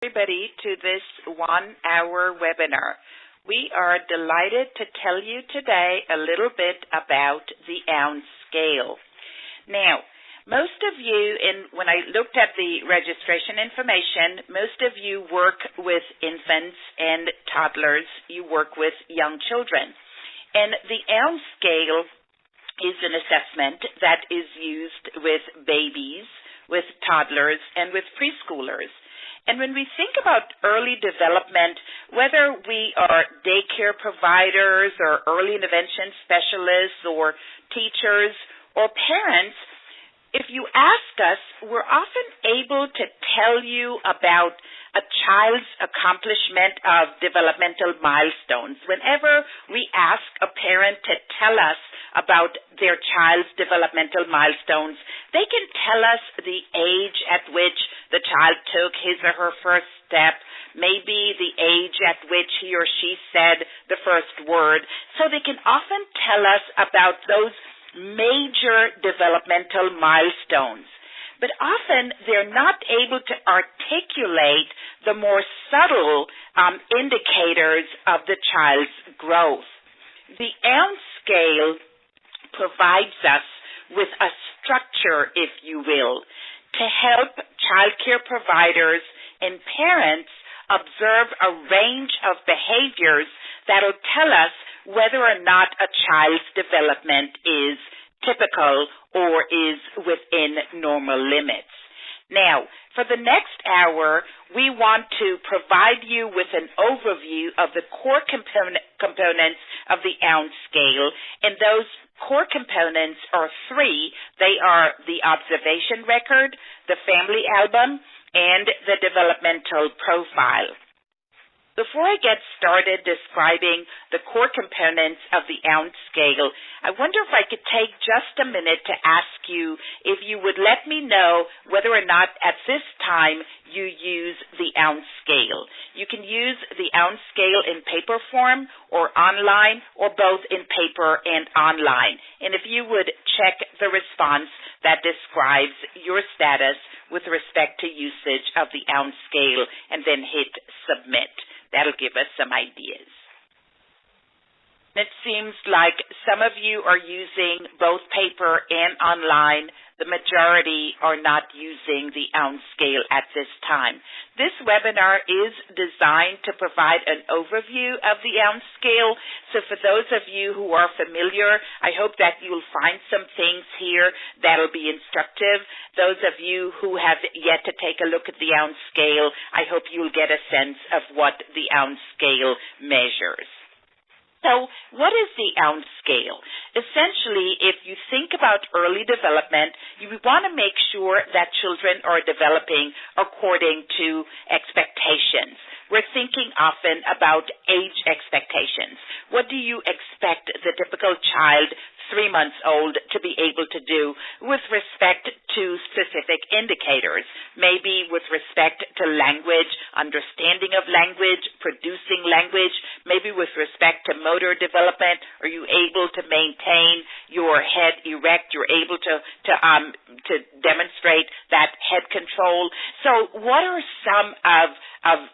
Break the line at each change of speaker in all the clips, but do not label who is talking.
everybody to this 1-hour webinar. We are delighted to tell you today a little bit about the ounce scale. Now, most of you, when I looked at the registration information, most of you work with infants and toddlers. You work with young children. And the ounce scale is an assessment that is used with babies, with toddlers, and with preschoolers. And when we think about early development, whether we are daycare providers or early intervention specialists or teachers or parents, if you ask us, we're often able to tell you about a child's accomplishment of developmental milestones. Whenever we ask a parent to tell us about their child's developmental milestones, they can tell us the age at which the child took his or her first step, maybe the age at which he or she said the first word. So they can often tell us about those major developmental milestones. But often they're not able to articulate the more subtle indicators of the child's growth. The ounce scale provides us with a structure, if you will, to help childcare providers and parents observe a range of behaviors that'll tell us whether or not a child's development is typical or is within normal limits. Now, for the next hour, we want to provide you with an overview of the core components of the ounce scale, and those core components are three. They are the observation record, the family album, and the developmental profile. Before I get started describing the core components of the ounce scale, I wonder if I could take just a minute to ask you if you would let me know whether or not at this time you use the ounce scale. You can use the ounce scale in paper form or online, or both in paper and online. And if you would check the response that describes your status with respect to usage of the ounce scale and then hit submit. That'll give us some ideas. It seems like some of you are using both paper and online. The majority are not using the ounce scale at this time. This webinar is designed to provide an overview of the ounce scale. So for those of you who are familiar, I hope that you'll find some things here that'll be instructive. Those of you who have yet to take a look at the ounce scale, I hope you'll get a sense of what the ounce scale measures. So what is the ounce scale? Essentially, if you think about early development, you want to make sure that children are developing according to expectations. We're thinking often about age expectations. What do you expect the typical child 3 months old to be able to do with respect to specific indicators? Maybe with respect to language, understanding of language, producing language, maybe with respect to motor development. Are you able to maintain your head erect? You're able to demonstrate that head control. So what are some of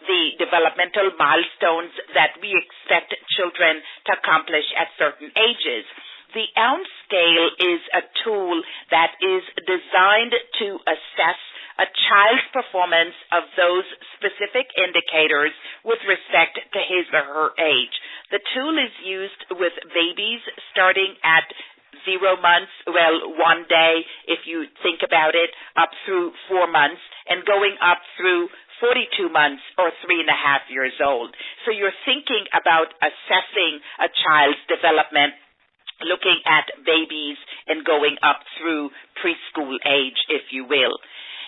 the developmental milestones that we expect children to accomplish at certain ages? The ounce scale is a tool that is designed to assess a child's performance of those specific indicators with respect to his or her age. The tool is used with babies starting at 0 months, 1 day, if you think about it, up through 4 months, and going up through 42 months or 3.5 years old. So you're thinking about assessing a child's development, looking at babies and going up through preschool age, if you will.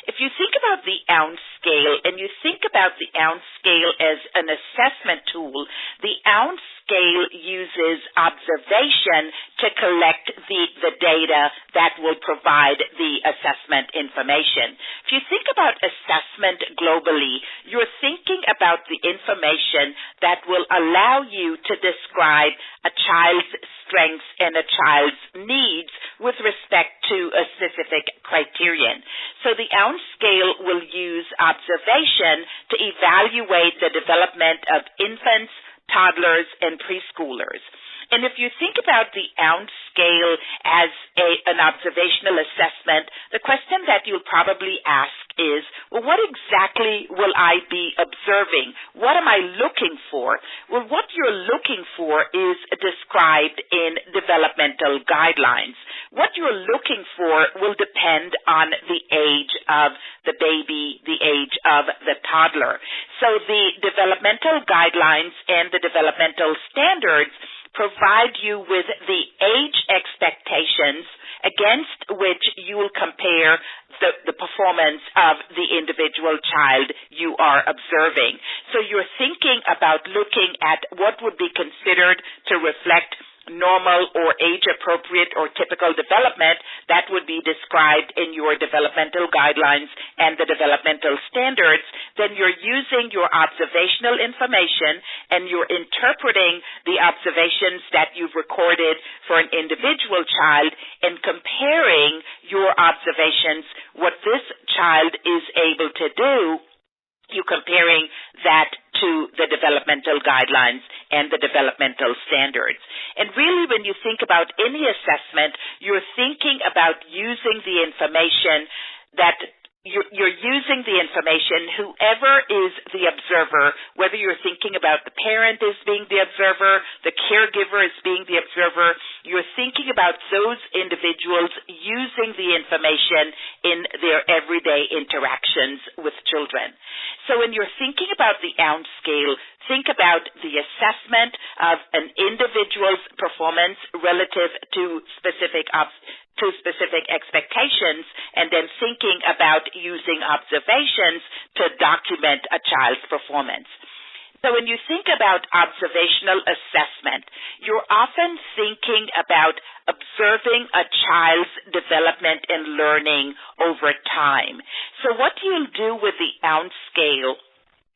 If you think about the ounce scale and you think about the ounce scale as an assessment tool, the ounce scale uses observation to collect the data that will provide the assessment information. If you think about assessment globally, you're thinking about the information that will allow you to describe a child's strengths and a child's needs with respect to a specific criterion. So the ounce scale will use observation to evaluate the development of infants, toddlers, and preschoolers. And if you think about the ounce scale as an observational assessment, the question that you'll probably ask is, well, what exactly will I be observing? What am I looking for? Well, what you're looking for is described in developmental guidelines. What you're looking for will depend on the age of the baby, the age of the toddler. So the developmental guidelines and the developmental standards provide you with the age expectations against which you will compare the performance of the individual child you are observing. So you're thinking about looking at what would be considered to reflect normal or age-appropriate or typical development that would be described in your developmental guidelines and the developmental standards. Then you're using your observational information and you're interpreting the observations that you've recorded for an individual child and comparing your observations, what this child is able to do. You're comparing that to the developmental guidelines and the developmental standards. And really, when you think about any assessment, you're thinking about using the information that you're using the information, whoever is the observer, whether you're thinking about the parent as being the observer, the caregiver as being the observer, you're thinking about those individuals using the information in their everyday interactions with children. So when you're thinking about the ounce scale, think about the assessment of an individual's performance relative to specific expectations, and then thinking about using observations to document a child's performance. So when you think about observational assessment, you're often thinking about observing a child's development and learning over time. So what you'll do with the ounce scale,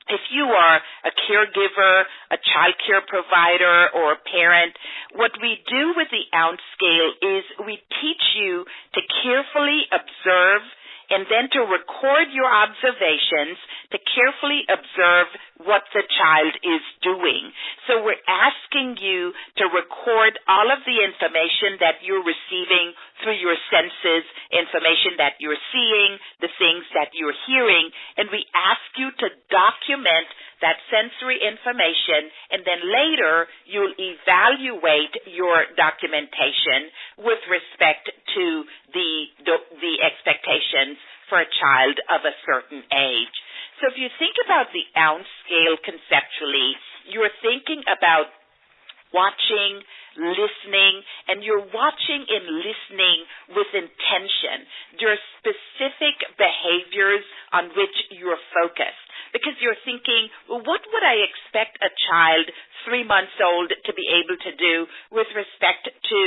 if you are a caregiver, a child care provider, or a parent, what we do with the ounce scale is we teach you to carefully observe and then to record your observations, to carefully observe what the child is doing. So we're asking you to record all of the information that you're receiving through your senses, information that you're seeing, the things that you're hearing, and we ask you to document that sensory information, and then later you'll evaluate your documentation with respect to the expectations for a child of a certain age. So if you think about the ounce scale conceptually, you're thinking about watching, listening, and you're watching and listening with intention. There are specific behaviors on which you're focused, because you're thinking, well, what would I expect a child 3 months old to be able to do with respect to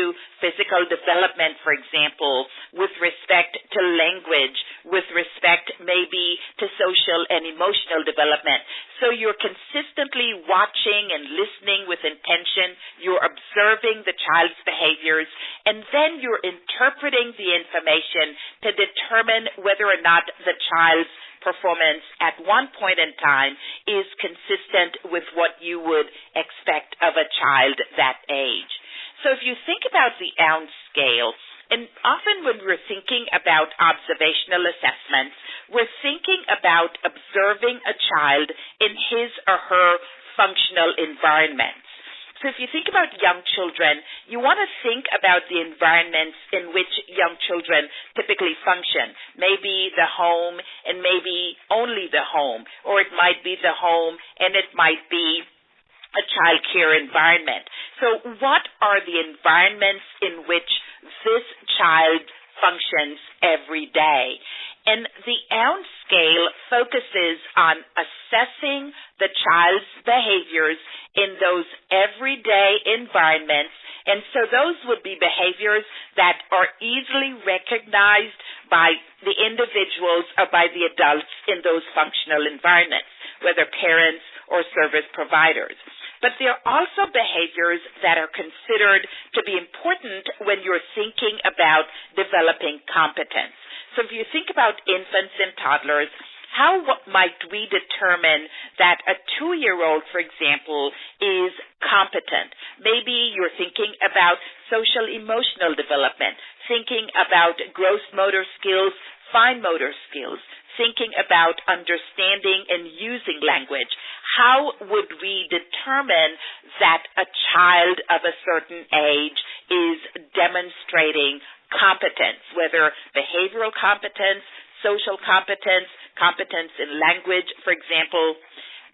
physical development, for example, with respect to language, with respect maybe to social and emotional development. So you're consistently watching and listening with intention, you're observing the child's behaviors, and then you're interpreting the information to determine whether or not the child's performance at one point in time is consistent with what you would expect of a child that age. So if you think about the ounce scale, and often when we're thinking about observational assessments, we're thinking about observing a child in his or her functional environments. So if you think about young children, you want to think about the environments in which young children typically function. Maybe the home and maybe only the home, or it might be the home and it might be a child care environment. So what are the environments in which this child functions every day? And the ounce scale focuses on assessing the child's behaviors in those everyday environments. And so those would be behaviors that are easily recognized by the individuals or by the adults in those functional environments, whether parents or service providers. But there are also behaviors that are considered to be important when you're thinking about developing competence. So if you think about infants and toddlers, how might we determine that a 2-year-old, for example, is competent? Maybe you're thinking about social emotional development, thinking about gross motor skills, fine motor skills, thinking about understanding and using language. How would we determine that a child of a certain age is demonstrating competence, whether behavioral competence, social competence, competence in language, for example?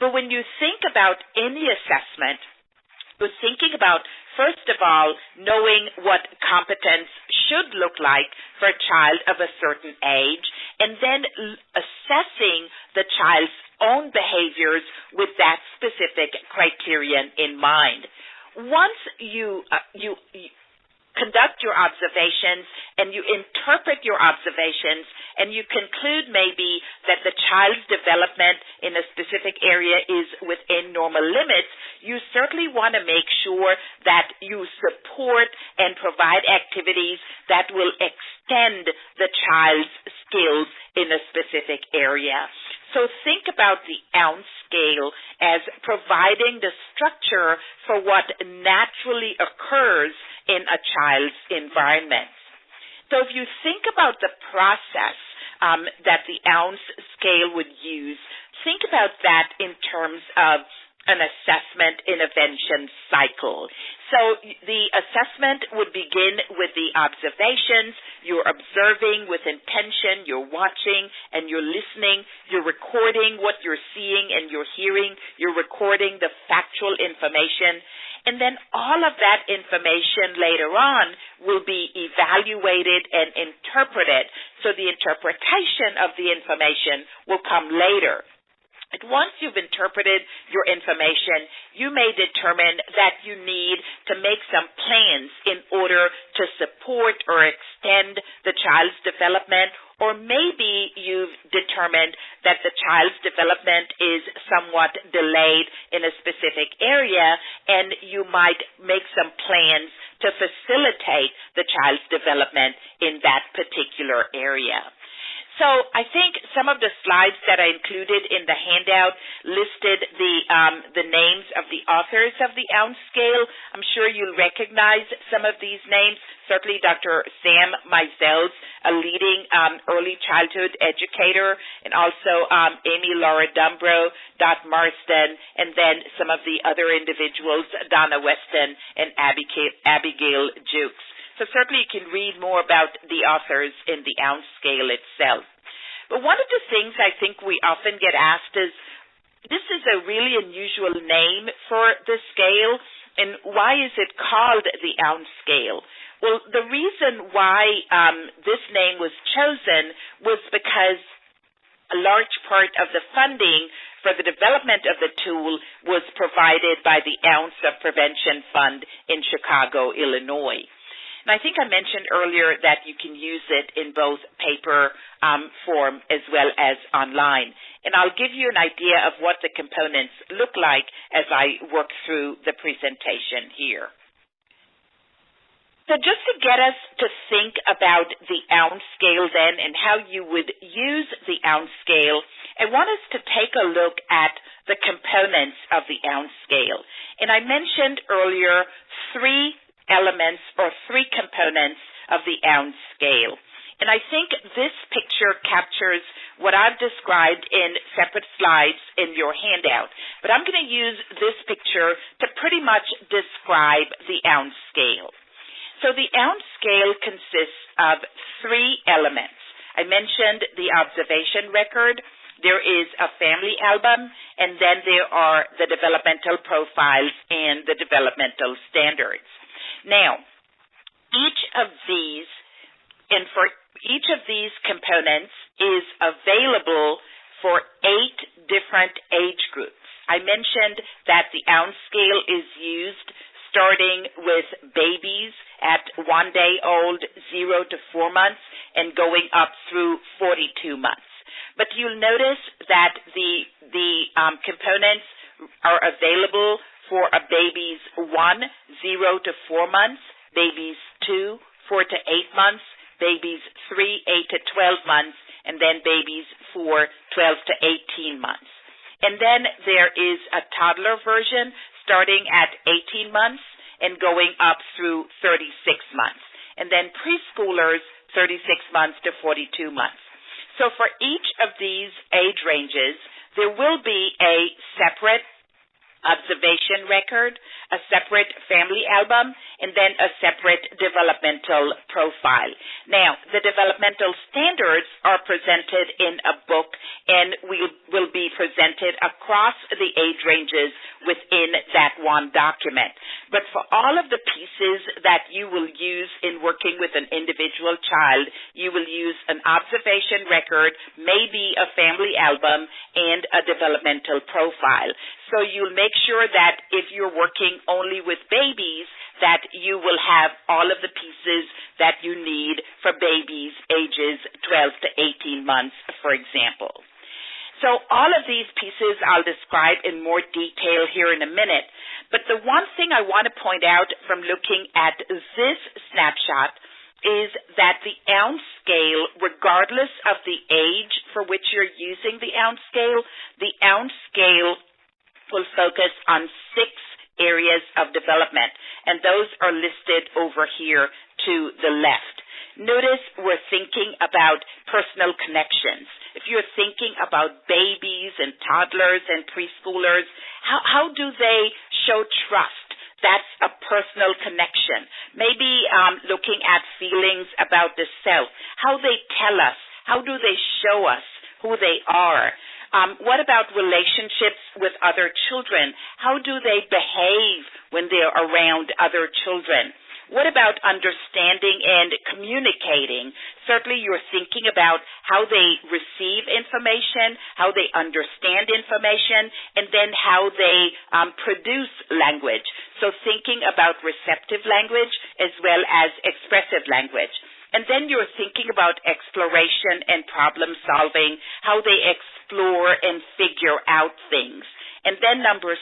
But when you think about any assessment, you're thinking about, first of all, knowing what competence should look like for a child of a certain age, and then assessing the child's own behaviors with that specific criterion in mind. Once you conduct your observations and you interpret your observations and you conclude maybe that the child's development in a specific area is within normal limits, you certainly want to make sure that you support and provide activities that will extend the child's skills in a specific area. So think about the ounce scale as providing the structure for what naturally occurs in a child's environment. So if you think about the process that the ounce scale would use, think about that in terms of an assessment intervention cycle. So the assessment would begin with the observations. You're observing with intention, you're watching and you're listening, you're recording what you're seeing and you're hearing, you're recording the factual information. And then all of that information later on will be evaluated and interpreted. So the interpretation of the information will come later. And once you've interpreted your information, you may determine that you need to make some plans in order to support or extend the child's development, or maybe you've determined that the child's development is somewhat delayed in a specific area, and you might make some plans to facilitate the child's development in that particular area. So I think some of the slides that I included in the handout listed the names of the authors of the ounce scale. I'm sure you'll recognize some of these names. Certainly Dr. Sam Mizels, a leading early childhood educator, and also Amy Laura Dumbro, Dot Marston, and then some of the other individuals, Donna Weston and Abigail Jukes. So certainly you can read more about the authors in the ounce scale itself. But one of the things I think we often get asked is, this is a really unusual name for the scale, and why is it called the ounce scale? Well, the reason why this name was chosen was because a large part of the funding for the development of the tool was provided by the Ounce of Prevention Fund in Chicago, Illinois. And I think I mentioned earlier that you can use it in both paper form as well as online. And I'll give you an idea of what the components look like as I work through the presentation here. So just to get us to think about the ounce scale then and how you would use the ounce scale, I want us to take a look at the components of the ounce scale. And I mentioned earlier three elements or three components of the ounce scale. And I think this picture captures what I've described in separate slides in your handout. But I'm going to use this picture to pretty much describe the ounce scale. So the ounce scale consists of three elements. I mentioned the observation record. There is a family album, and then there are the developmental profiles and the developmental standards. Now, each of these and for each of these components is available for 8 different age groups. I mentioned that the ounce scale is used starting with babies at 1 day old, 0 to 4 months, and going up through 42 months. But you'll notice that the components are available for a baby's 1, 0 to 4 months, babies 2, 4 to 8 months, babies 3, 8 to 12 months, and then babies 4, 12 to 18 months. And then there is a toddler version starting at 18 months and going up through 36 months. And then preschoolers, 36 months to 42 months. So for each of these age ranges, there will be a separate observation record, a separate family album, and then a separate developmental profile. Now, the developmental standards are presented in a book and will be presented across the age ranges within that one document. But for all of the pieces that you will use in working with an individual child, you will use an observation record, maybe a family album, and a developmental profile. So you'll make sure that if you're working only with babies, that you will have all of the pieces that you need for babies ages 12 to 18 months, for example. So all of these pieces I'll describe in more detail here in a minute. But the one thing I want to point out from looking at this snapshot is that the ounce scale, regardless of the age for which you're using the ounce scale will focus on 6 areas of development, and those are listed over here to the left. Notice we're thinking about personal connections. If you're thinking about babies and toddlers and preschoolers, how do they show trust? That's a personal connection. Maybe looking at feelings about the self, how they tell us, how do they show us who they are? What about relationships with other children? How do they behave when they're around other children? What about understanding and communicating? Certainly you're thinking about how they receive information, how they understand information, and then how they produce language. So thinking about receptive language as well as expressive language. And then you're thinking about exploration and problem solving, how they explore and figure out things. And then number 6,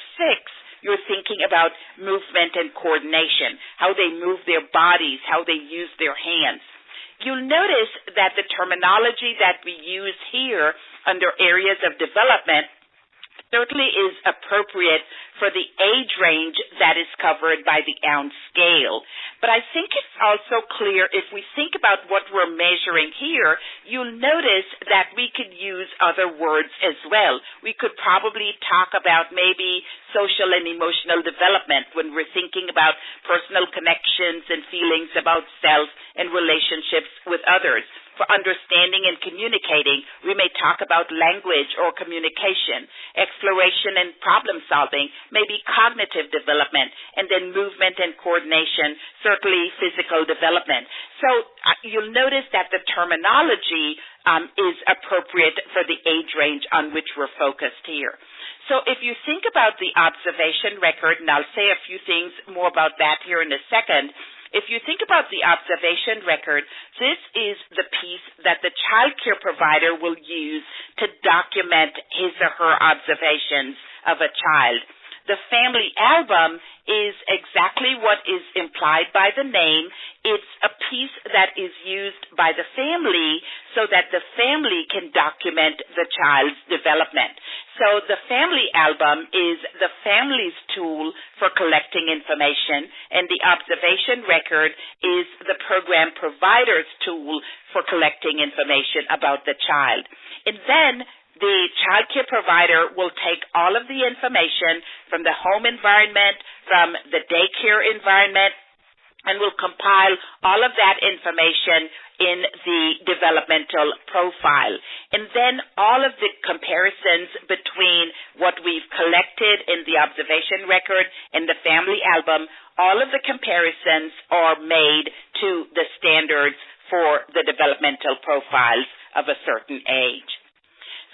you're thinking about movement and coordination, how they move their bodies, how they use their hands. You'll notice that the terminology that we use here under areas of development certainly is appropriate for the age range that is covered by the ounce scale. But I think it's also clear if we think about what we're measuring here, you'll notice that we could use other words as well. We could probably talk about maybe social and emotional development when we're thinking about personal connections and feelings about self and relationships with others. For understanding and communicating, we may talk about language or communication, exploration and problem solving, maybe cognitive development, and then movement and coordination, certainly physical development. So you'll notice that the terminology is appropriate for the age range on which we're focused here. So if you think about the observation record, and I'll say a few things more about that here in a second, if you think about the observation record, this is the piece that the child care provider will use to document his or her observations of a child. The family album is exactly what is implied by the name. It's a piece that is used by the family so that the family can document the child's development. So the family album is the family's tool for collecting information, and the observation record is the program provider's tool for collecting information about the child. And then the child care provider will take all of the information from the home environment, from the daycare environment, and will compile all of that information in the developmental profile. And then all of the comparisons between what we've collected in the observation record and the family album, all of the comparisons are made to the standards for the developmental profiles of a certain age.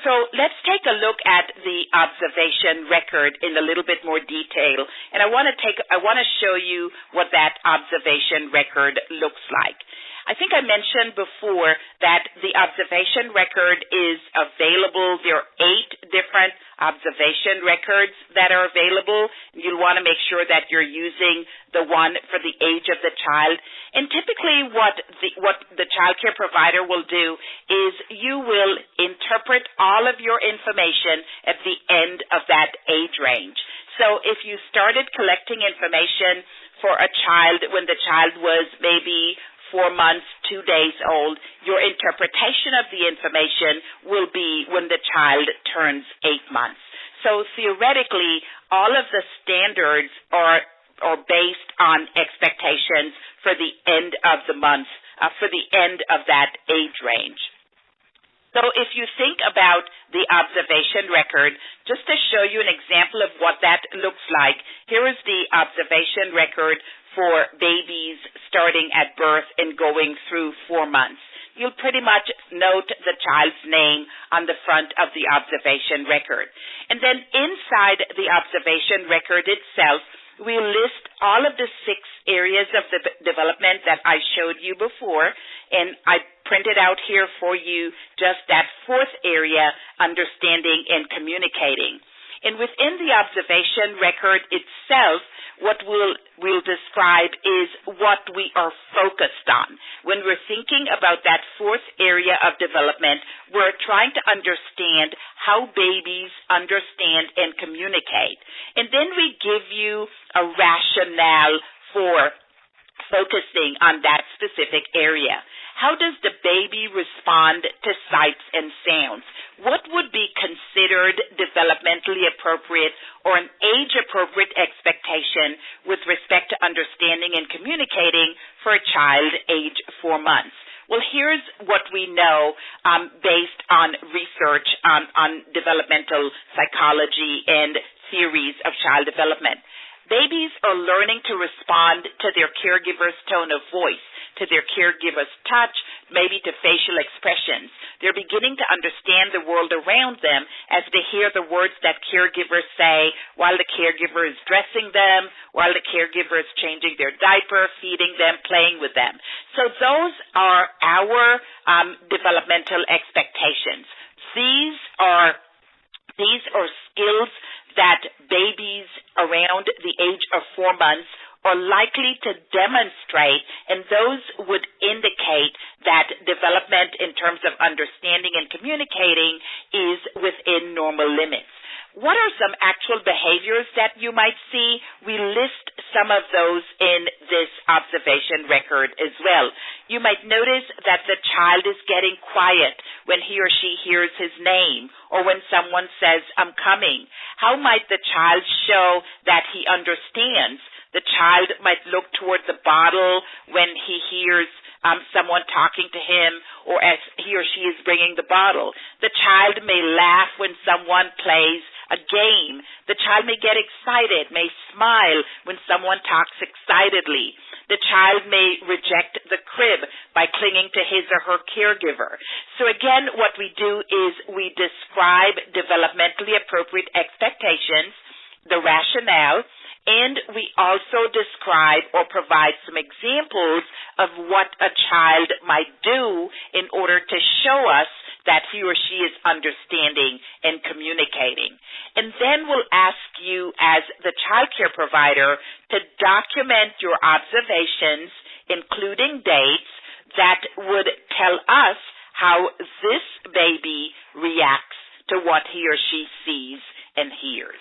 So let's take a look at the observation record in a little bit more detail, and I want to show you what that observation record looks like. I think I mentioned before that the observation record is available. There are 8 different observation records that are available. You'll want to make sure that you're using the one for the age of the child. And typically what the child care provider will do is you will interpret all of your information at the end of that age range. So if you started collecting information for a child when the child was maybe 4 months, 2 days old, your interpretation of the information will be when the child turns 8 months. So theoretically, all of the standards are based on expectations for the end of the month, for the end of that age range. So if you think about the observation record, just to show you an example of what that looks like, here is the observation record for babies starting at birth and going through 4 months. You'll pretty much note the child's name on the front of the observation record. And then inside the observation record itself, we list all of the 6 areas of the development that I showed you before, and I printed out here for you just that 4th area, understanding and communicating. And within the observation record itself, what we'll describe is what we are focused on. When we're thinking about that 4th area of development, we're trying to understand how babies understand and communicate. And then we give you a rationale for focusing on that specific area. How does the baby respond to sights and sounds? What would be considered developmentally appropriate or an age-appropriate expectation with respect to understanding and communicating for a child age 4 months? Well, here's what we know based on research on developmental psychology and theories of child development. Babies are learning to respond to their caregiver's tone of voice, to their caregiver's touch, maybe to facial expressions. They're beginning to understand the world around them as they hear the words that caregivers say while the caregiver is dressing them, while the caregiver is changing their diaper, feeding them, playing with them. So those are our developmental expectations. These are skills that babies around the age of 4 months are likely to demonstrate, and those would indicate that development in terms of understanding and communicating is within normal limits. What are some actual behaviors that you might see? We list some of those in this observation record as well. You might notice that the child is getting quiet when he or she hears his name or when someone says, "I'm coming." How might the child show that he understands? The child might look toward the bottle when he hears someone talking to him or as he or she is bringing the bottle. The child may laugh when someone plays a game. The child may get excited, may smile when someone talks excitedly. The child may reject the crib by clinging to his or her caregiver. So again, what we do is we describe developmentally appropriate expectations, the rationale, and we also describe or provide some examples of what a child might do in order to show us that he or she is understanding and communicating. And then we'll ask you as the child care provider to document your observations, including dates, that would tell us how this baby reacts to what he or she sees and hears.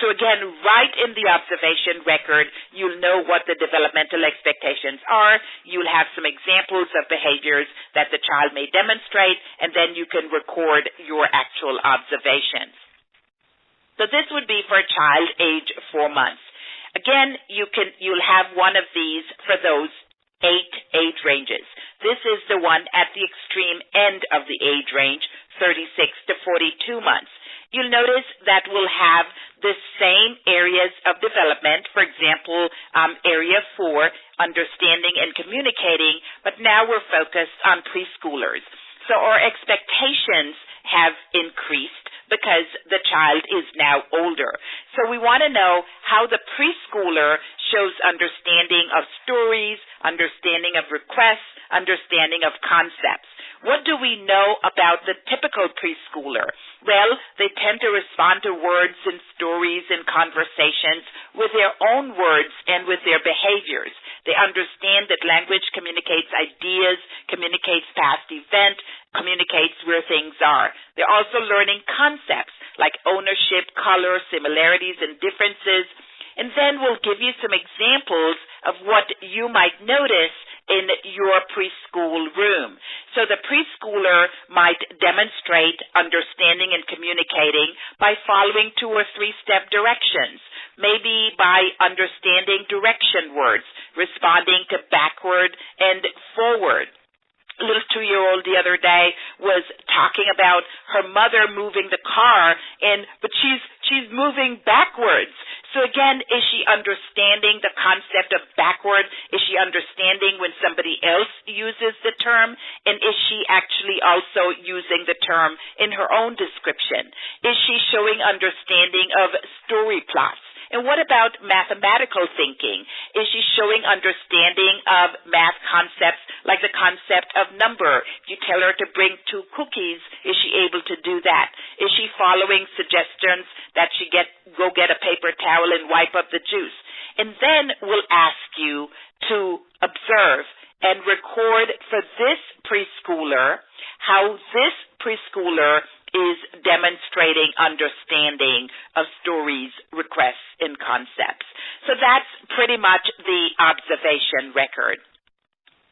So again, right in the observation record, you'll know what the developmental expectations are. You'll have some examples of behaviors that the child may demonstrate, and then you can record your actual observations. So this would be for a child age 4 months. Again, you'll have one of these for those 8 age ranges. This is the one at the extreme end of the age range, 36 to 42 months. You'll notice that we'll have the same areas of development, for example, Area 4, understanding and communicating, but now we're focused on preschoolers. So our expectations have increased because the child is now older. So we want to know how the preschooler shows understanding of stories, understanding of requests, understanding of concepts. What do we know about the typical preschooler? Well, they tend to respond to words and stories and conversations with their own words and with their behaviors. They understand that language communicates ideas, communicates past events, communicates where things are. They're also learning concepts like ownership, color, similarities, and differences. And then we'll give you some examples of what you might notice in your preschool room. So the preschooler might demonstrate understanding and communicating by following 2 or 3-step directions, maybe by understanding direction words, responding to backward and forward. A little 2-year-old the other day was talking about her mother moving the car, but she's moving backwards. So again, is she understanding the concept of backward? Is she understanding when somebody else uses the term? And is she actually also using the term in her own description? Is she showing understanding of story plots? And what about mathematical thinking? Is she showing understanding of math concepts like the concept of number? If you tell her to bring 2 cookies, is she able to do that? Is she following suggestions that she go get a paper towel and wipe up the juice? And then we'll ask you to observe and record for this preschooler how this preschooler is demonstrating understanding of stories, requests, and concepts. So that's pretty much the observation record.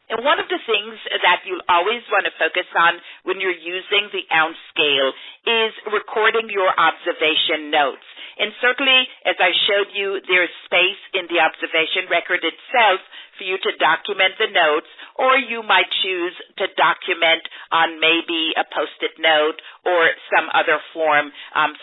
And one of the things that you'll always want to focus on when you're using the ounce scale is recording your observation notes. And certainly, as I showed you, there's space in the observation record itself for you to document the notes, or you might choose to document on maybe a Post-it note or some other form,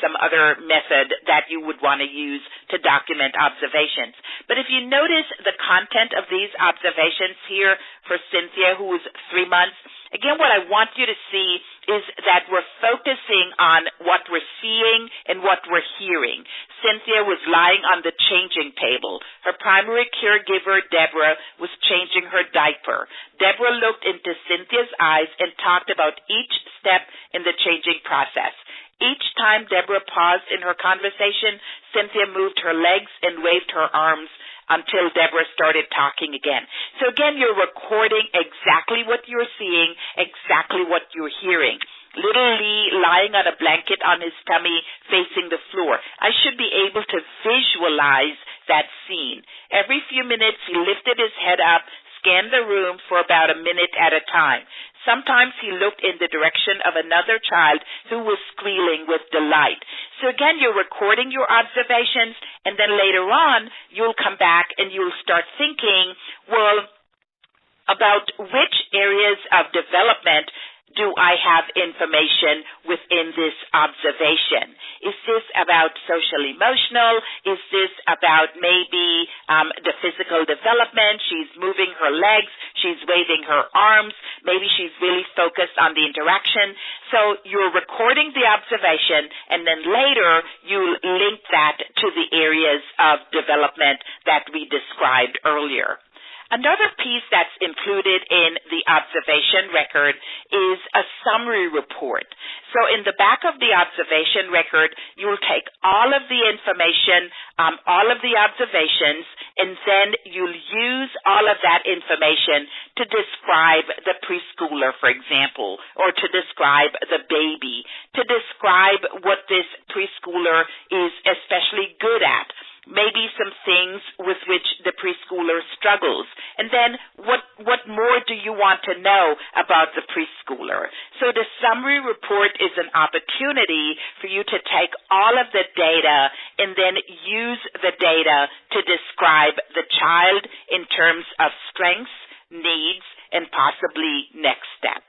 some other method that you would want to use to document observations. But if you notice the content of these observations here for Cynthia, who is 3 months, again, what I want you to see is that we're focusing on what we're seeing and what we're hearing. Cynthia was lying on the changing table. Her primary caregiver, Deborah, was changing her diaper. Deborah looked into Cynthia's eyes and talked about each step in the changing process. Each time Deborah paused in her conversation, Cynthia moved her legs and waved her arms until Deborah started talking again. So again, you're recording exactly what you're seeing, exactly what you're hearing. Little Lee lying on a blanket on his tummy facing the floor. I should be able to visualize that scene. Every few minutes he lifted his head up, scanned the room for about a minute at a time. Sometimes he looked in the direction of another child who was squealing with delight. So again, you're recording your observations, and then later on, you'll come back and you'll start thinking, well, about which areas of development do I have information within this observation? Is this about social emotional? Is this about maybe the physical development? She's moving her legs. She's waving her arms. Maybe she's really focused on the interaction. So you're recording the observation, and then later you link that to the areas of development that we described earlier. Another piece that's included in the observation record is a summary report. So in the back of the observation record, you'll take all of the information, all of the observations, and then you'll use all of that information to describe the preschooler, for example, or to describe the baby, to describe what this preschooler is especially good at. Maybe some things with which the preschooler struggles. And then what more do you want to know about the preschooler? So the summary report is an opportunity for you to take all of the data and then use the data to describe the child in terms of strengths, needs, and possibly next steps.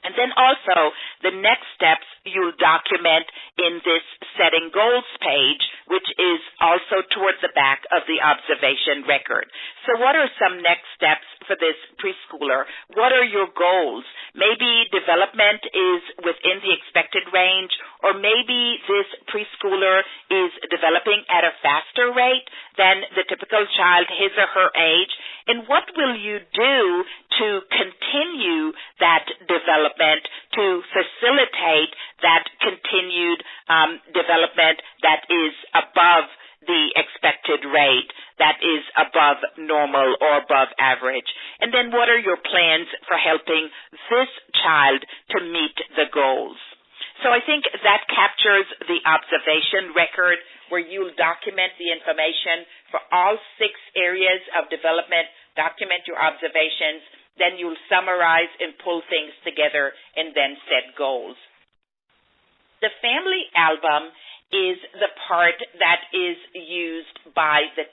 And then also, the next steps you'll document in this setting goals page which is also towards the back of the observation record. So what are some next steps for this preschooler? What are your goals? Maybe development is within the expected range, or maybe this preschooler is developing at a faster rate than the typical child his or her age. And what will you do to continue that development, to facilitate that continued development that is above the expected rate, that is above normal or above average? And then what are your plans for helping this child to meet the goals? So I think that captures the observation record, where you'll document the information for all 6 areas of development, document your observations, then you'll summarize and pull things together and then set goals. The family album is the part that is used by the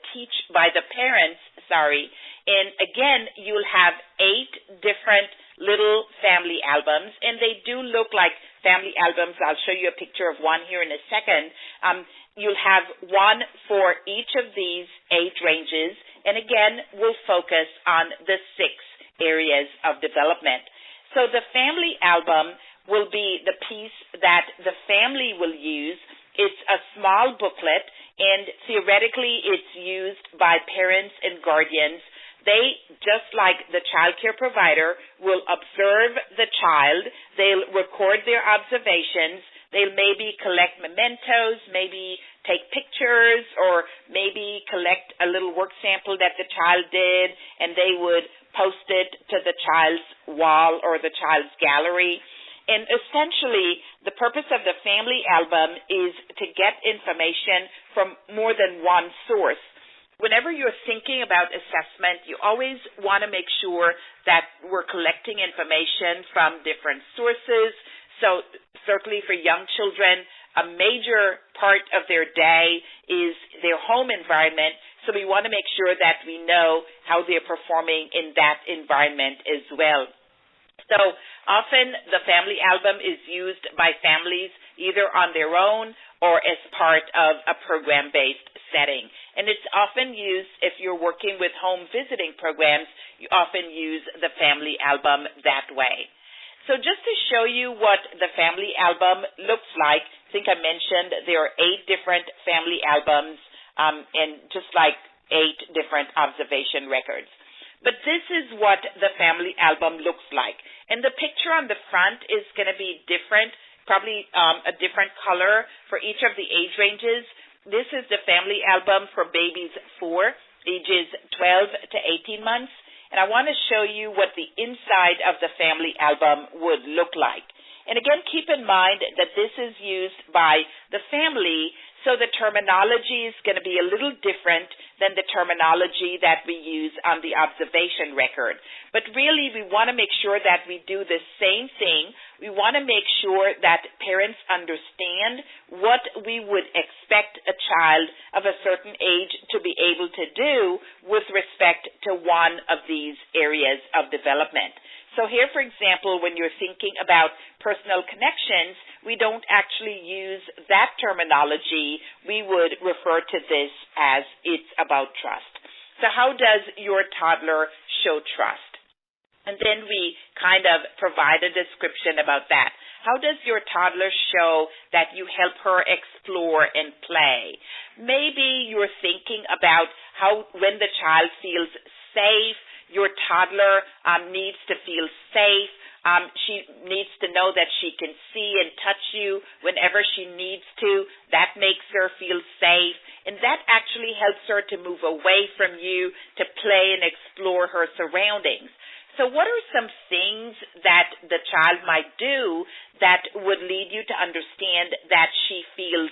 parents, and again, you'll have 8 different little family albums, and they do look like family albums. I'll show you a picture of one here in a second. You'll have one for each of these age ranges, and again, we'll focus on the 6 areas of development. So the family album will be the piece that the family will use. It's a small booklet, and theoretically it's used by parents and guardians. They, just like the child care provider, will observe the child. They'll record their observations. They'll maybe collect mementos, maybe take pictures, or maybe collect a little work sample that the child did, and they would post it to the child's wall or the child's gallery. And essentially, the purpose of the family album is to get information from more than one source. Whenever you're thinking about assessment, you always want to make sure that we're collecting information from different sources. So certainly for young children, a major part of their day is their home environment. So we want to make sure that we know how they're performing in that environment as well. So often the family album is used by families either on their own or as part of a program-based setting. And it's often used, if you're working with home visiting programs, you often use the family album that way. So just to show you what the family album looks like, I think I mentioned there are 8 different family albums and just like 8 different observation records. But this is what the family album looks like. And the picture on the front is going to be different, probably a different color for each of the age ranges. This is the family album for babies 4, ages 12 to 18 months. And I want to show you what the inside of the family album would look like. And again, keep in mind that this is used by the family, so the terminology is going to be a little different than the terminology that we use on the observation record. But really, we want to make sure that we do the same thing. We want to make sure that parents understand what we would expect a child of a certain age to be able to do with respect to one of these areas of development. So here, for example, when you're thinking about personal connections, we don't actually use that terminology. We would refer to this as it's about trust. So how does your toddler show trust? And then we kind of provide a description about that. How does your toddler show that you help her explore and play? Maybe you're thinking about how when the child feels safe, your toddler needs to feel safe. She needs to know that she can see and touch you whenever she needs to. That makes her feel safe. And that actually helps her to move away from you, to play and explore her surroundings. So what are some things that the child might do that would lead you to understand that she feels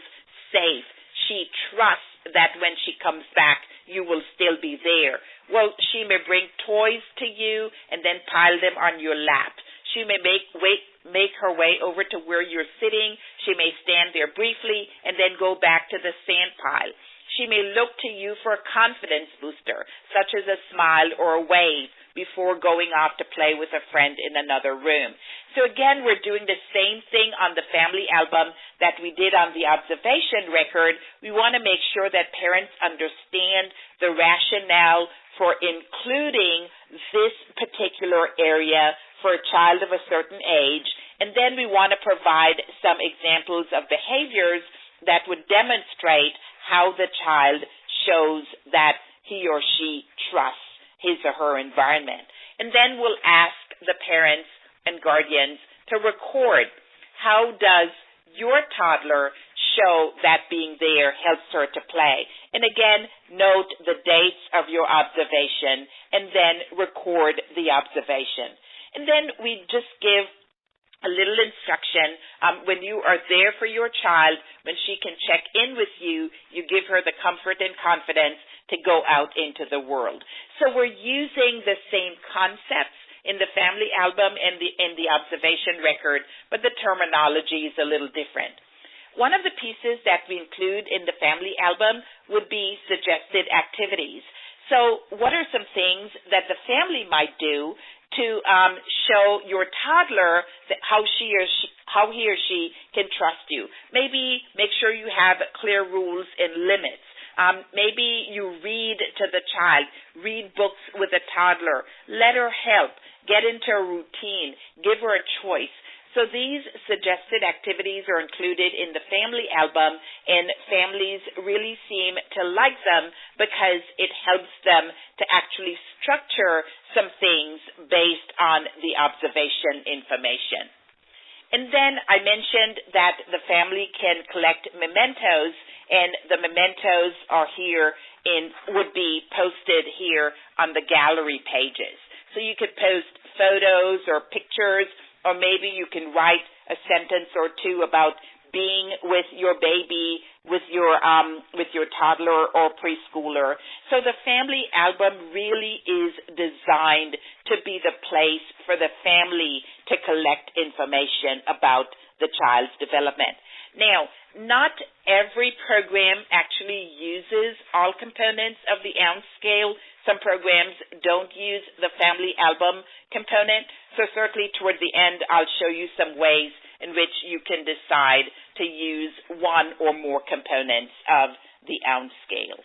safe? She trusts that when she comes back, you will still be there. Well, she may bring toys to you and then pile them on your lap. She may make her way over to where you're sitting. She may stand there briefly and then go back to the sand pile. She may look to you for a confidence booster, such as a smile or a wave, before going off to play with a friend in another room. So again, we're doing the same thing on the family album that we did on the observation record. We want to make sure that parents understand the rationale for including this particular area for a child of a certain age, and then we want to provide some examples of behaviors that would demonstrate how the child shows that he or she trusts his or her environment. And then we'll ask the parents and guardians to record how does your toddler show that being there helps her to play. And again, note the dates of your observation and then record the observation. And then we just give a little instruction. When you are there for your child, when she can check in with you, you give her the comfort and confidence to go out into the world. So we're using the same concepts in the family album and in the observation record, but the terminology is a little different. One of the pieces that we include in the family album would be suggested activities. So what are some things that the family might do to show your toddler that how he or she can trust you? Maybe make sure you have clear rules and limits. Maybe you read to the child, read books with a toddler, let her help, get into a routine, give her a choice. So these suggested activities are included in the family album, and families really seem to like them because it helps them to actually structure some things based on the observation information. And then I mentioned that the family can collect mementos, and the mementos are here would be posted here on the gallery pages. So you could post photos or pictures, or maybe you can write a sentence or two about being with your baby, with your toddler or preschooler. So the family album really is designed to be the place for the family to collect information about the child's development. Now, not every program actually uses all components of the ounce scale. Some programs don't use the family album component. So certainly toward the end, I'll show you some ways in which you can decide to use one or more components of the ounce scale.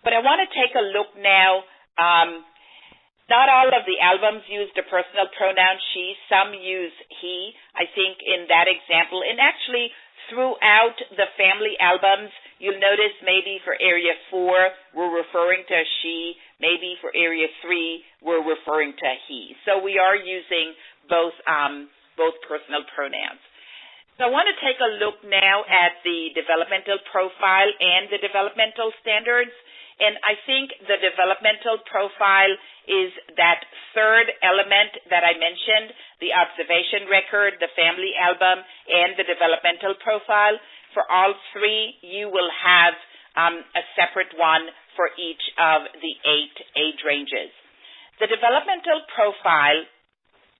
But I want to take a look now. Not all of the albums use the personal pronoun she. Some use he, I think, in that example. And actually, throughout the family albums, you'll notice maybe for Area 4, we're referring to she. Maybe for Area 3, we're referring to he. So we are using both personal pronouns. So I want to take a look now at the developmental profile and the developmental standards. And I think the developmental profile is that third element that I mentioned, the observation record, the family album, and the developmental profile. For all three, you will have a separate one for each of the 8 age ranges. The developmental profile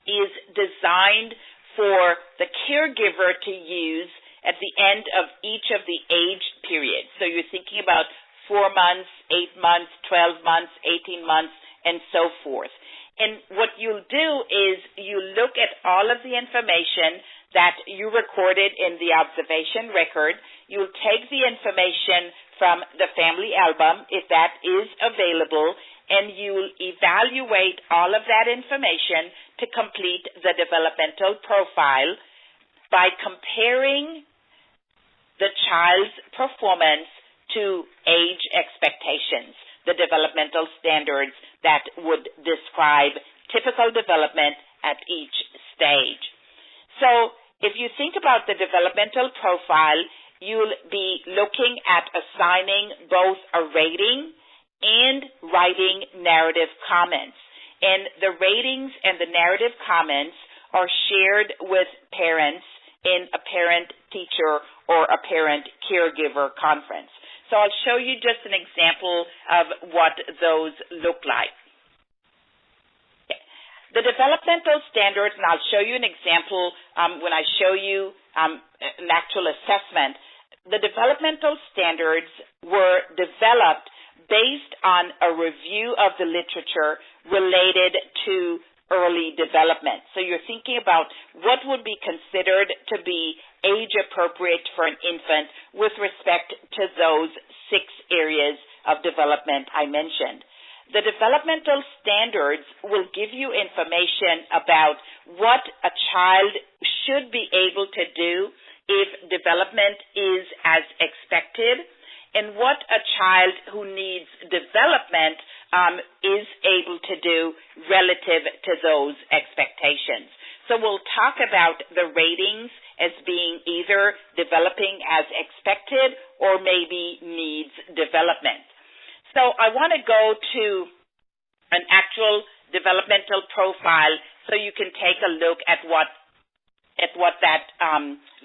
is designed for the caregiver to use at the end of each of the age periods. So you're thinking about 4 months, 8 months, 12 months, 18 months, and so forth. And what you'll do is you look at all of the information that you recorded in the observation record. You'll take the information from the family album, if that is available, and you'll evaluate all of that information to complete the developmental profile by comparing the child's performance to age expectations, the developmental standards that would describe typical development at each stage. So if you think about the developmental profile, you'll be looking at assigning both a rating and writing narrative comments. And the ratings and the narrative comments are shared with parents in a parent-teacher or a parent-caregiver conference. So I'll show you just an example of what those look like. The developmental standards, and I'll show you an example when I show you an actual assessment. The developmental standards were developed based on a review of the literature related to early development. So you're thinking about what would be considered to be age appropriate for an infant with respect to those 6 areas of development I mentioned. The developmental standards will give you information about what a child should be able to do if development is as expected, and what a child who needs development is able to do relative to those expectations. So we'll talk about the ratings as being either developing as expected or maybe needs development. So I want to go to an actual developmental profile so you can take a look at what that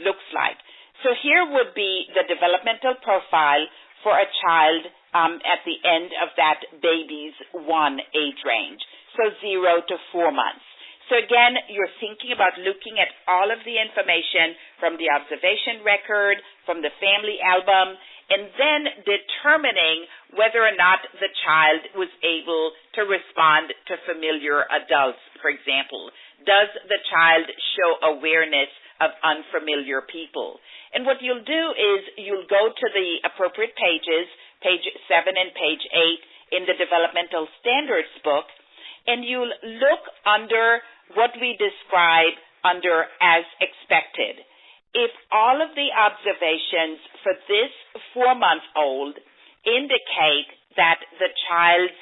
looks like. So here would be the developmental profile for a child at the end of that baby's 1 age range, so 0 to 4 months. So again, you're thinking about looking at all of the information from the observation record, from the family album, and then determining whether or not the child was able to respond to familiar adults, for example. Does the child show awareness of unfamiliar people? And what you'll do is you'll go to the appropriate pages, page 7 and page 8 in the Developmental Standards book, and you'll look under what we describe under as expected. If all of the observations for this 4-month-old indicate that the child's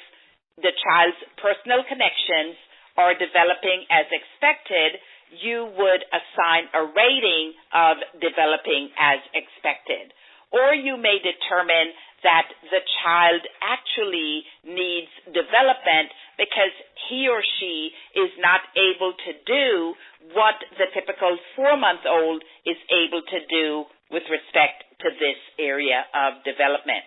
personal connections are developing as expected, you would assign a rating of developing as expected. Or you may determine that the child actually needs development because he or she is not able to do what the typical 4-month-old is able to do with respect to this area of development.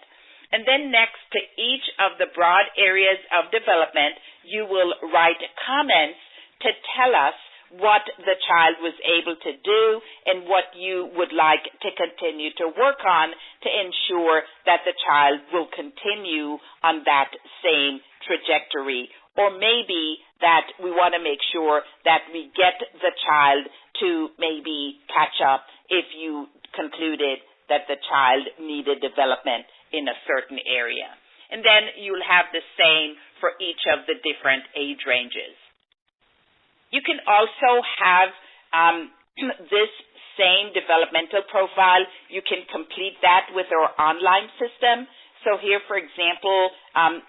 And then next to each of the broad areas of development, you will write comments to tell us what the child was able to do and what you would like to continue to work on to ensure that the child will continue on that same trajectory. Or maybe that we want to make sure that we get the child to maybe catch up if you concluded that the child needed development in a certain area. And then you'll have the same for each of the different age ranges. You can also have this same developmental profile. You can complete that with our online system. So here, for example,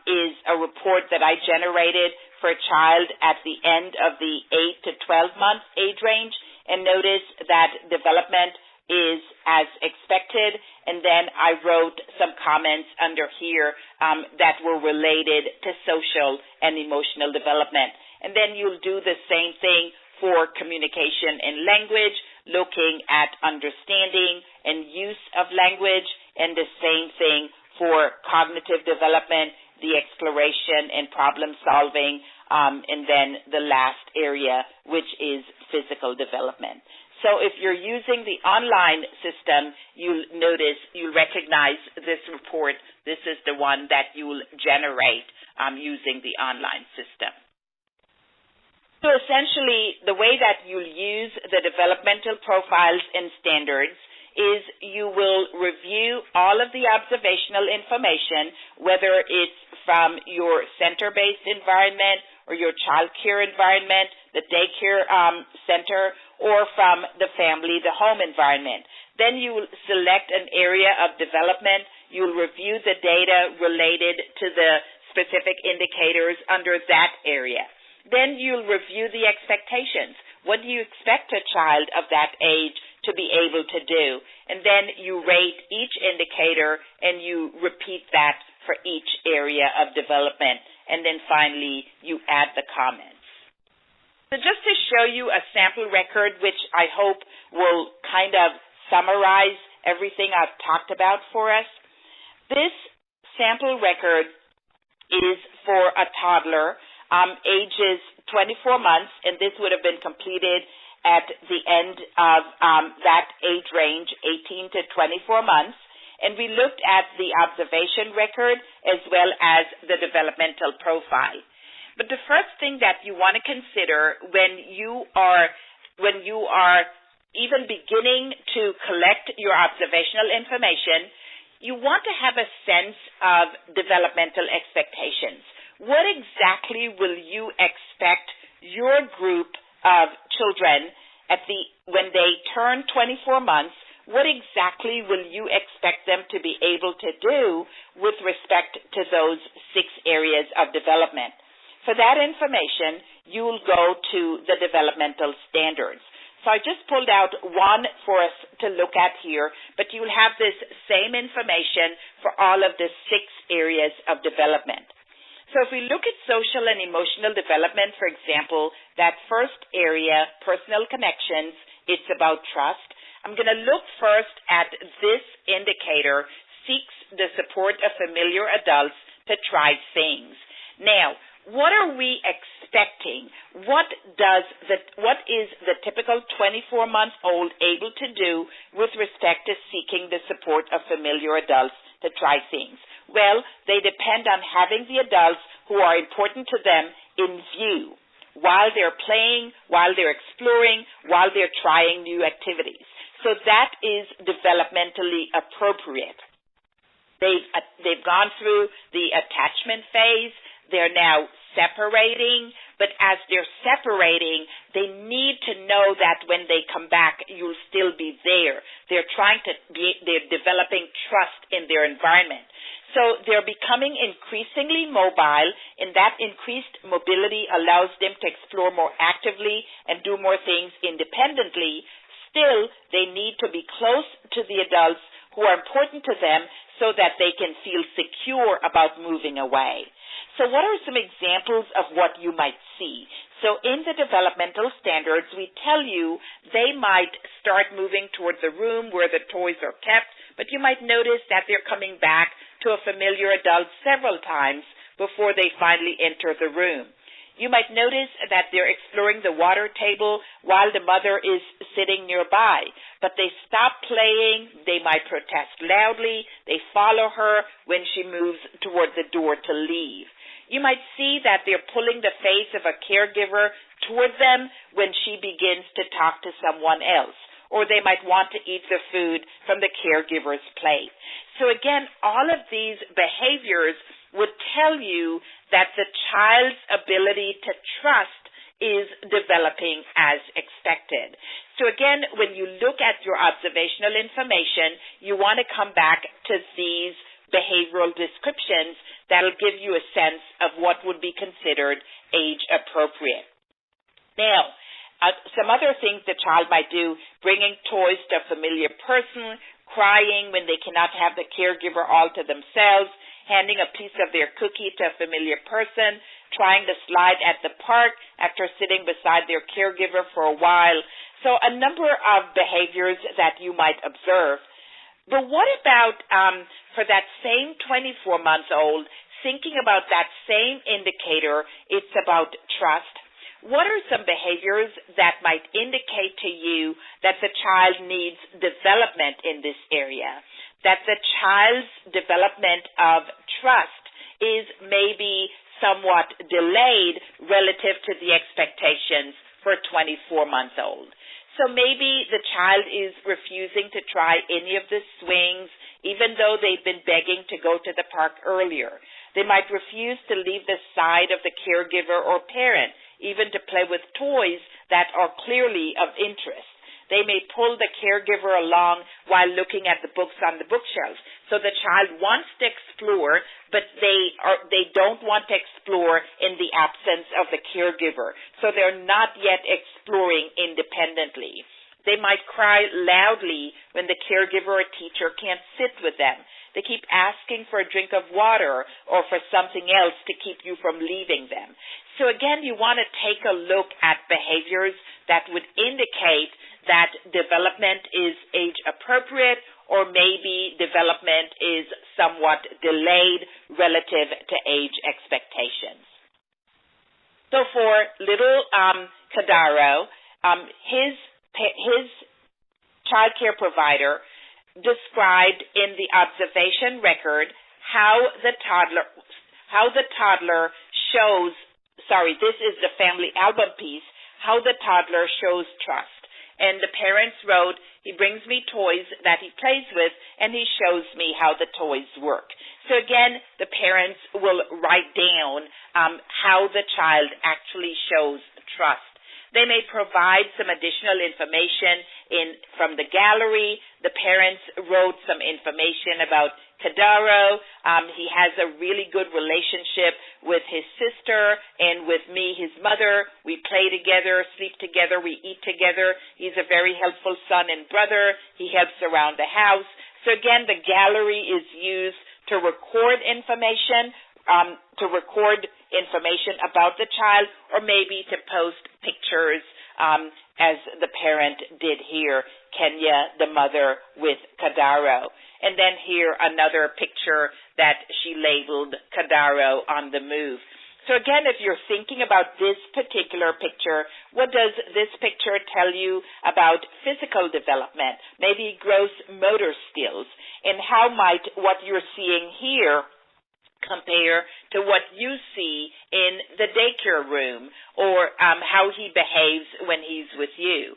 is a report that I generated for a child at the end of the 8 to 12 month age range. And notice that development is as expected. And then I wrote some comments under here that were related to social and emotional development. And then you'll do the same thing for communication and language, looking at understanding and use of language, and the same thing for cognitive development, the exploration and problem solving, and then the last area, which is physical development. So if you're using the online system, you'll recognize this report. This is the one that you'll generate using the online system. So essentially, the way that you'll use the developmental profiles and standards is you will review all of the observational information, whether it's from your center-based environment or your child care environment, the daycare center, or from the family, the home environment. Then you will select an area of development. You'll review the data related to the specific indicators under that area. Then you'll review the expectations. What do you expect a child of that age to be able to do? And then you rate each indicator and you repeat that for each area of development. And then finally, you add the comments. So just to show you a sample record, which I hope will kind of summarize everything I've talked about for us, this sample record is for a toddler ages 24 months, and this would have been completed at the end of that age range, 18 to 24 months. And we looked at the observation record as well as the developmental profile. But the first thing that you want to consider when you are even beginning to collect your observational information, you want to have a sense of developmental expectations. What exactly will you expect your group of children when they turn 24 months, what exactly will you expect them to be able to do with respect to those 6 areas of development? For that information, you'll go to the developmental standards. So I just pulled out one for us to look at here, but you'll have this same information for all of the 6 areas of development. So if we look at social and emotional development, for example, that first area, personal connections, it's about trust. I'm going to look first at this indicator, seeks the support of familiar adults to try things. Now, what are we expecting? What is the typical 24-month-old able to do with respect to seeking the support of familiar adults to try things? Well, they depend on having the adults who are important to them in view while they're playing, while they're exploring, while they're trying new activities. So that is developmentally appropriate. They've gone through the attachment phase. They're now separating, but as they're separating, they need to know that when they come back, you'll still be there. They're developing trust in their environment. So they're becoming increasingly mobile, and that increased mobility allows them to explore more actively and do more things independently. Still, they need to be close to the adults who are important to them so that they can feel secure about moving away. So what are some examples of what you might see? So in the developmental standards, we tell you they might start moving toward the room where the toys are kept, but you might notice that they're coming back to a familiar adult several times before they finally enter the room. You might notice that they're exploring the water table while the mother is sitting nearby, but they stop playing, they might protest loudly, they follow her when she moves toward the door to leave. You might see that they're pulling the face of a caregiver toward them when she begins to talk to someone else, or they might want to eat the food from the caregiver's plate. So again, all of these behaviors would tell you that the child's ability to trust is developing as expected. So again, when you look at your observational information, you want to come back to these behavioral descriptions that'll give you a sense of what would be considered age appropriate. Now, some other things the child might do, bringing toys to a familiar person, crying when they cannot have the caregiver all to themselves, handing a piece of their cookie to a familiar person, trying to slide at the park after sitting beside their caregiver for a while. So a number of behaviors that you might observe. But what about for that same 24-month-old, thinking about that same indicator, it's about trust? What are some behaviors that might indicate to you that the child needs development in this area, that the child's development of trust is maybe somewhat delayed relative to the expectations for a 24-month-old? So maybe the child is refusing to try any of the swings, even though they've been begging to go to the park earlier. They might refuse to leave the side of the caregiver or parent, even to play with toys that are clearly of interest. They may pull the caregiver along while looking at the books on the bookshelf. So the child wants to explore, but they don't want to explore in the absence of the caregiver. So they're not yet exploring independently. They might cry loudly when the caregiver or teacher can't sit with them. They keep asking for a drink of water or for something else to keep you from leaving them. So again, you want to take a look at behaviors that would indicate that development is age appropriate, or maybe development is somewhat delayed relative to age expectations. So for little Kadaro, his child care provider described in the observation record how the toddler shows this is the family album piece, how the toddler shows trust. And the parents wrote, he brings me toys that he plays with, and he shows me how the toys work. So again, the parents will write down how the child actually shows trust. They may provide some additional information from the gallery. The parents wrote some information about Kadaro. He has a really good relationship with his sister and with me, his mother. We play together, sleep together, we eat together. He's a very helpful son and brother. He helps around the house. So again, the gallery is used to record information, about the child, or maybe to post pictures, as the parent did here, Kenya, the mother, with Kadaro. And then here another picture that she labeled Kadaro on the move. So again, if you're thinking about this particular picture, what does this picture tell you about physical development, maybe gross motor skills, and how might what you're seeing here compare to what you see in the daycare room, or how he behaves when he's with you?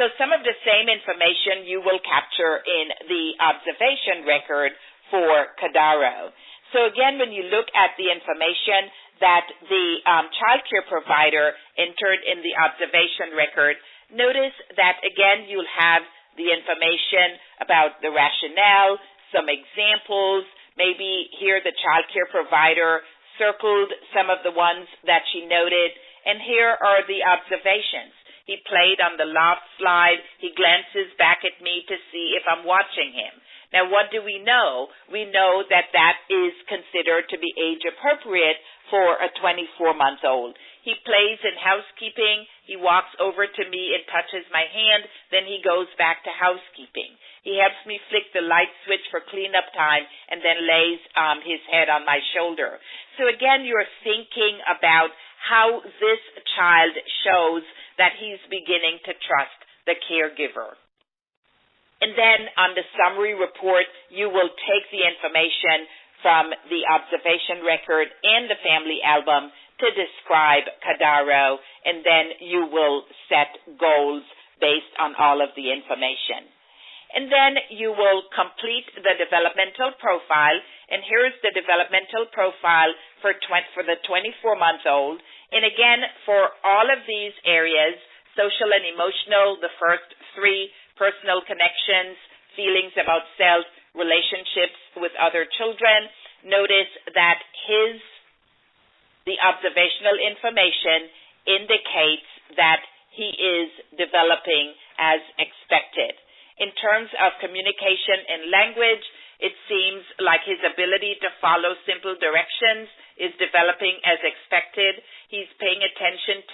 So some of the same information you will capture in the observation record for Kadaro. So again, when you look at the information that the child care provider entered in the observation record, notice that again you'll have the information about the rationale, some examples. Maybe here the child care provider circled some of the ones that she noted, and here are the observations. He played on the loft slide. He glances back at me to see if I'm watching him. Now, what do we know? We know that that is considered to be age appropriate for a 24-month-old. He plays in housekeeping. He walks over to me and touches my hand. Then he goes back to housekeeping. He helps me flick the light switch for cleanup time and then lays his head on my shoulder. So again, you're thinking about how this child shows that he's beginning to trust the caregiver. And then on the summary report, you will take the information from the observation record and the family album to describe Kadaro, and then you will set goals based on all of the information. And then you will complete the developmental profile, and here's the developmental profile for the 24-month-old. And again, for all of these areas, social and emotional, the first three, personal connections, feelings about self, relationships with other children, notice that the observational information indicates that he is developing as expected. In terms of communication and language, it seems like his ability to follow simple directions is developing as expected. He's paying attention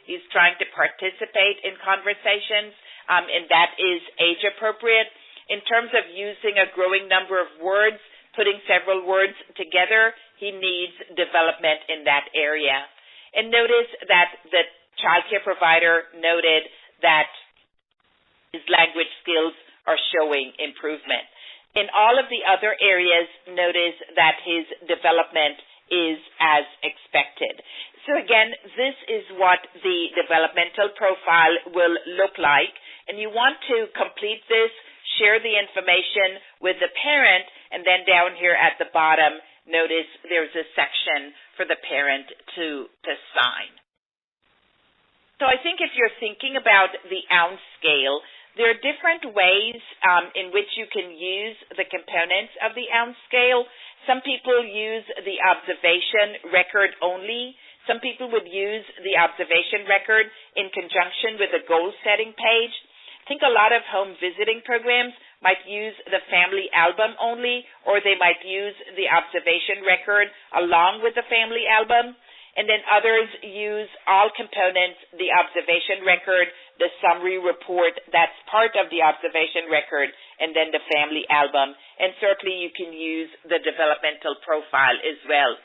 he's trying to participate in conversations, and that is age appropriate. In terms of using a growing number of words, putting several words together, he needs development in that area. And notice that the child care provider noted that his language skills are showing improvement. In all of the other areas, notice that his development is as expected. So again, this is what the developmental profile will look like. And you want to complete this, share the information with the parent, and then down here at the bottom, notice there's a section for the parent to sign. So I think if you're thinking about the ounce scale, there are different ways in which you can use the components of the ounce scale. Some people use the observation record only. Some people would use the observation record in conjunction with a goal-setting page. I think a lot of home visiting programs might use the family album only, or they might use the observation record along with the family album. And then others use all components, the observation record, the summary report that's part of the observation record, and then the family album. And certainly you can use the developmental profile as well.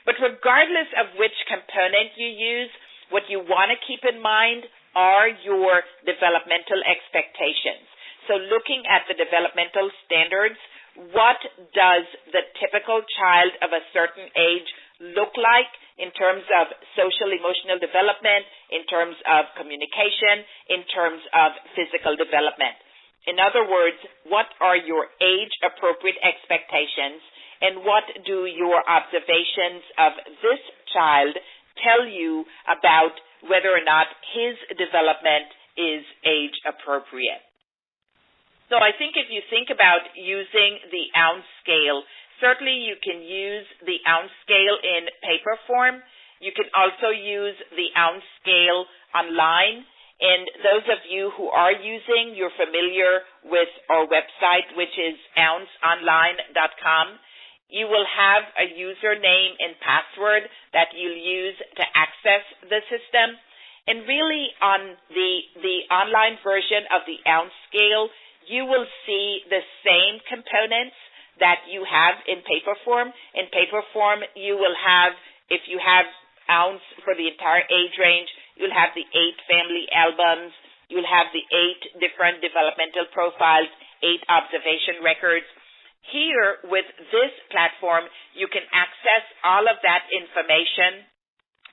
But regardless of which component you use, what you want to keep in mind are your developmental expectations. So looking at the developmental standards, what does the typical child of a certain age look like in terms of social emotional development, in terms of communication, in terms of physical development. In other words, what are your age-appropriate expectations, and what do your observations of this child tell you about whether or not his development is age-appropriate? So I think if you think about using the ounce scale, certainly you can use the ounce scale in paper form. You can also use the ounce scale online. And those of you who are using, you're familiar with our website, which is ounceonline.com. You will have a username and password that you'll use to access the system. And really on the online version of the ounce scale, you will see the same components that you have in paper form. In paper form, you will have, if you have ounce for the entire age range, you'll have the 8 family albums, you'll have the 8 different developmental profiles, 8 observation records. Here, with this platform, you can access all of that information,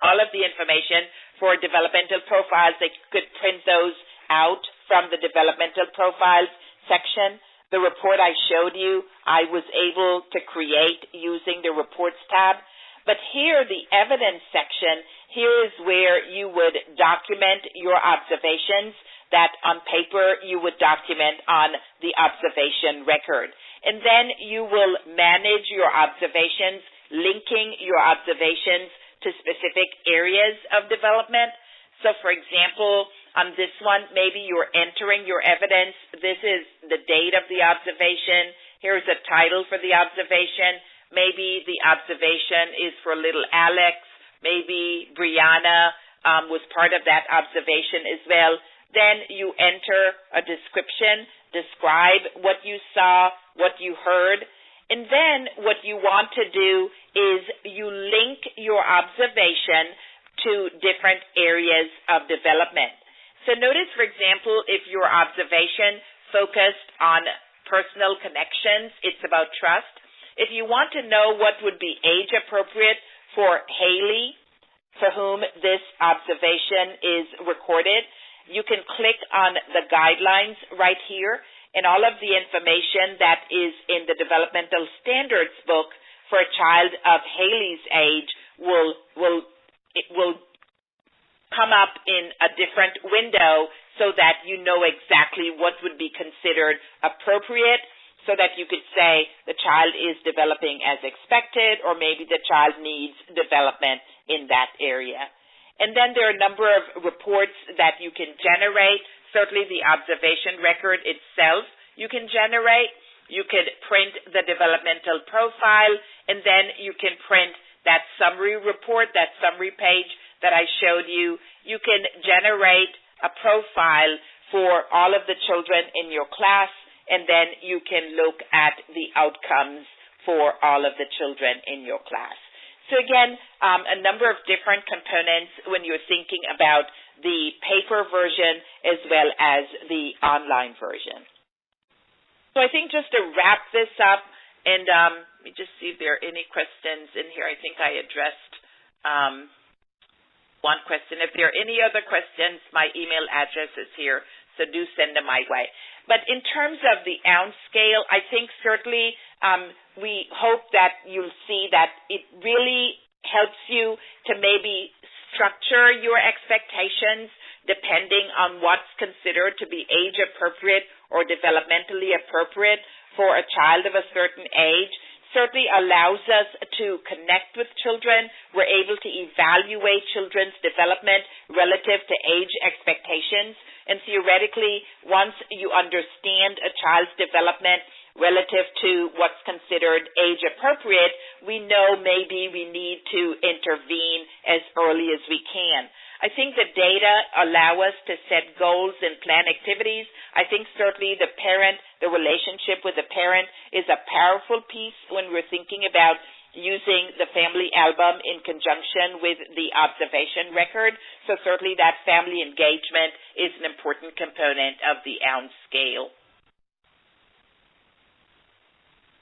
all of the information for developmental profiles. They could print those out from the developmental profiles section. The report I showed you, I was able to create using the reports tab. But here, the evidence section, here is where you would document your observations that on paper you would document on the observation record. And then you will manage your observations, linking your observations to specific areas of development. So, for example, on this one, maybe you're entering your evidence. This is the date of the observation. Here's a title for the observation. Maybe the observation is for little Alex. Maybe Brianna was part of that observation as well. Then you enter a description, describe what you saw, what you heard. And then what you want to do is you link your observation to different areas of development. So notice, for example, if your observation focused on personal connections, it's about trust. If you want to know what would be age appropriate for Haley, for whom this observation is recorded, you can click on the guidelines right here, and all of the information that is in the developmental standards book for a child of Haley's age will come up in a different window so that you know exactly what would be considered appropriate, so that you could say the child is developing as expected, or maybe the child needs development in that area. And then there are a number of reports that you can generate. Certainly the observation record itself you can generate. You could print the developmental profile, and then you can print that summary report, that summary page that I showed you. You can generate a profile for all of the children in your class, and then you can look at the outcomes for all of the children in your class. So again, a number of different components when you're thinking about the paper version as well as the online version. So I think just to wrap this up, and let me just see if there are any questions in here. I think I addressed one question. If there are any other questions, my email address is here, so do send them my way. But in terms of the ounce scale, I think certainly we hope that you'll see that it really helps you to maybe structure your expectations depending on what's considered to be age appropriate or developmentally appropriate for a child of a certain age. Certainly allows us to connect with children. We're able to evaluate children's development relative to age expectations. And theoretically, once you understand a child's development relative to what's considered age appropriate, we know maybe we need to intervene as early as we can. I think the data allow us to set goals and plan activities. I think certainly the relationship with the parent is a powerful piece when we're thinking about using the family album in conjunction with the observation record. So certainly that family engagement is an important component of the ounce scale.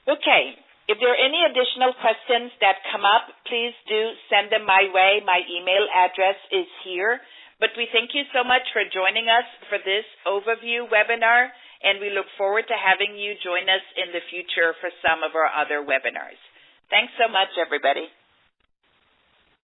Okay, If there are any additional questions that come up, please do send them my way. My email address is here. But we thank you so much for joining us for this overview webinar, and we look forward to having you join us in the future for some of our other webinars. Thanks so much, everybody.